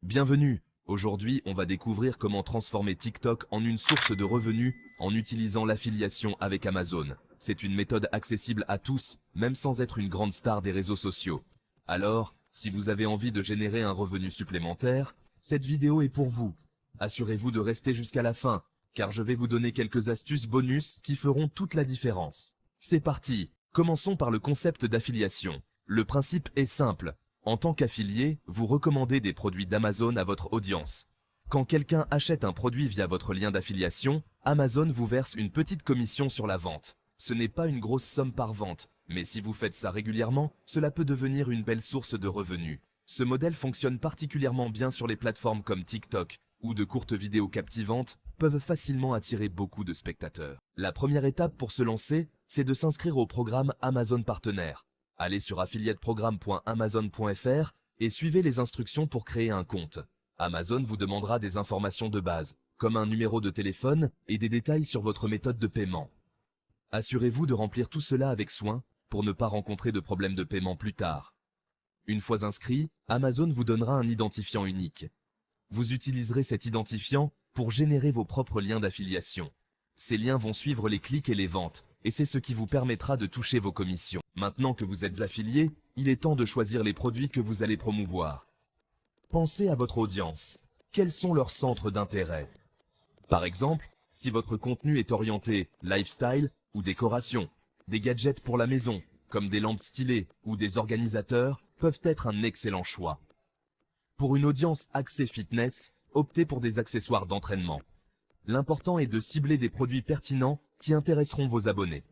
Bienvenue! Aujourd'hui, on va découvrir comment transformer TikTok en une source de revenus en utilisant l'affiliation avec Amazon. C'est une méthode accessible à tous, même sans être une grande star des réseaux sociaux. Alors, si vous avez envie de générer un revenu supplémentaire, cette vidéo est pour vous. Assurez-vous de rester jusqu'à la fin, car je vais vous donner quelques astuces bonus qui feront toute la différence. C'est parti! Commençons par le concept d'affiliation. Le principe est simple. En tant qu'affilié, vous recommandez des produits d'Amazon à votre audience. Quand quelqu'un achète un produit via votre lien d'affiliation, Amazon vous verse une petite commission sur la vente. Ce n'est pas une grosse somme par vente, mais si vous faites ça régulièrement, cela peut devenir une belle source de revenus. Ce modèle fonctionne particulièrement bien sur les plateformes comme TikTok, où de courtes vidéos captivantes peuvent facilement attirer beaucoup de spectateurs. La première étape pour se lancer, c'est de s'inscrire au programme Amazon Partenaire. Allez sur affiliateprogramme.amazon.fr et suivez les instructions pour créer un compte. Amazon vous demandera des informations de base, comme un numéro de téléphone et des détails sur votre méthode de paiement. Assurez-vous de remplir tout cela avec soin pour ne pas rencontrer de problème de paiement plus tard. Une fois inscrit, Amazon vous donnera un identifiant unique. Vous utiliserez cet identifiant pour générer vos propres liens d'affiliation. Ces liens vont suivre les clics et les ventes, et c'est ce qui vous permettra de toucher vos commissions. Maintenant que vous êtes affilié, il est temps de choisir les produits que vous allez promouvoir. Pensez à votre audience. Quels sont leurs centres d'intérêt? Par exemple, si votre contenu est orienté lifestyle ou décoration, des gadgets pour la maison, comme des lampes stylées ou des organisateurs, peuvent être un excellent choix. Pour une audience axée fitness, optez pour des accessoires d'entraînement. L'important est de cibler des produits pertinents qui intéresseront vos abonnés.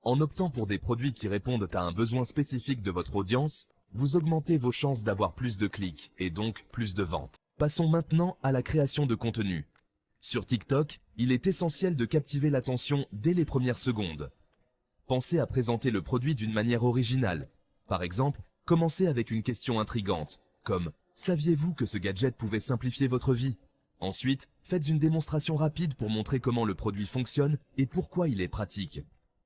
En optant pour des produits qui répondent à un besoin spécifique de votre audience, vous augmentez vos chances d'avoir plus de clics et donc plus de ventes. Passons maintenant à la création de contenu. Sur TikTok, il est essentiel de captiver l'attention dès les premières secondes. Pensez à présenter le produit d'une manière originale. Par exemple, commencez avec une question intrigante, comme « Saviez-vous que ce gadget pouvait simplifier votre vie ?» Ensuite, faites une démonstration rapide pour montrer comment le produit fonctionne et pourquoi il est pratique.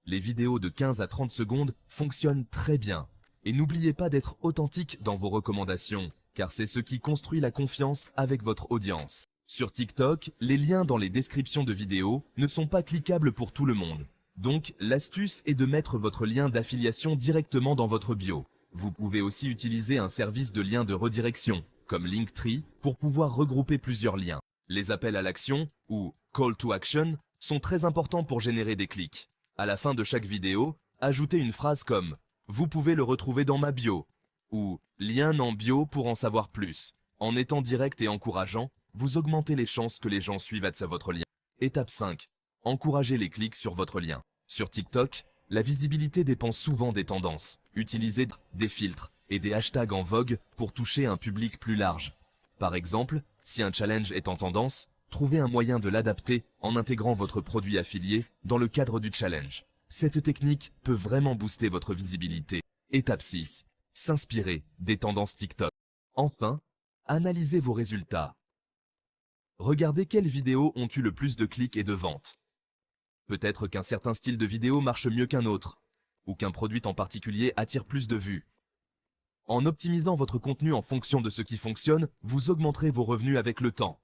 Les vidéos de 15 à 30 secondes fonctionnent très bien. Et n'oubliez pas d'être authentique dans vos recommandations, car c'est ce qui construit la confiance avec votre audience. Sur TikTok, les liens dans les descriptions de vidéos ne sont pas cliquables pour tout le monde. Donc, l'astuce est de mettre votre lien d'affiliation directement dans votre bio. Vous pouvez aussi utiliser un service de lien de redirection, comme Linktree, pour pouvoir regrouper plusieurs liens. Les appels à l'action, ou Call to Action, sont très importants pour générer des clics. À la fin de chaque vidéo, ajoutez une phrase comme « Vous pouvez le retrouver dans ma bio » ou « Lien en bio pour en savoir plus ». En étant direct et encourageant, vous augmentez les chances que les gens suivent à votre lien. Étape 5. Encouragez les clics sur votre lien. Sur TikTok, la visibilité dépend souvent des tendances. Utilisez des filtres et des hashtags en vogue pour toucher un public plus large. Par exemple, si un challenge est en tendance, trouvez un moyen de l'adapter en intégrant votre produit affilié dans le cadre du challenge. Cette technique peut vraiment booster votre visibilité. Étape 6. S'inspirer des tendances TikTok. Enfin, analysez vos résultats. Regardez quelles vidéos ont eu le plus de clics et de ventes. Peut-être qu'un certain style de vidéo marche mieux qu'un autre, ou qu'un produit en particulier attire plus de vues. En optimisant votre contenu en fonction de ce qui fonctionne, vous augmenterez vos revenus avec le temps.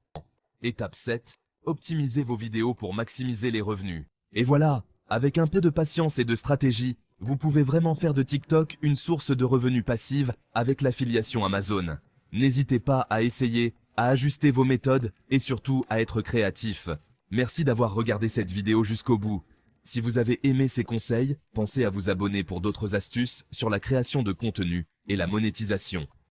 Étape 7. Optimisez vos vidéos pour maximiser les revenus. Et voilà, avec un peu de patience et de stratégie, vous pouvez vraiment faire de TikTok une source de revenus passive avec l'affiliation Amazon. N'hésitez pas à essayer, à ajuster vos méthodes et surtout à être créatif. Merci d'avoir regardé cette vidéo jusqu'au bout. Si vous avez aimé ces conseils, pensez à vous abonner pour d'autres astuces sur la création de contenu et la monétisation.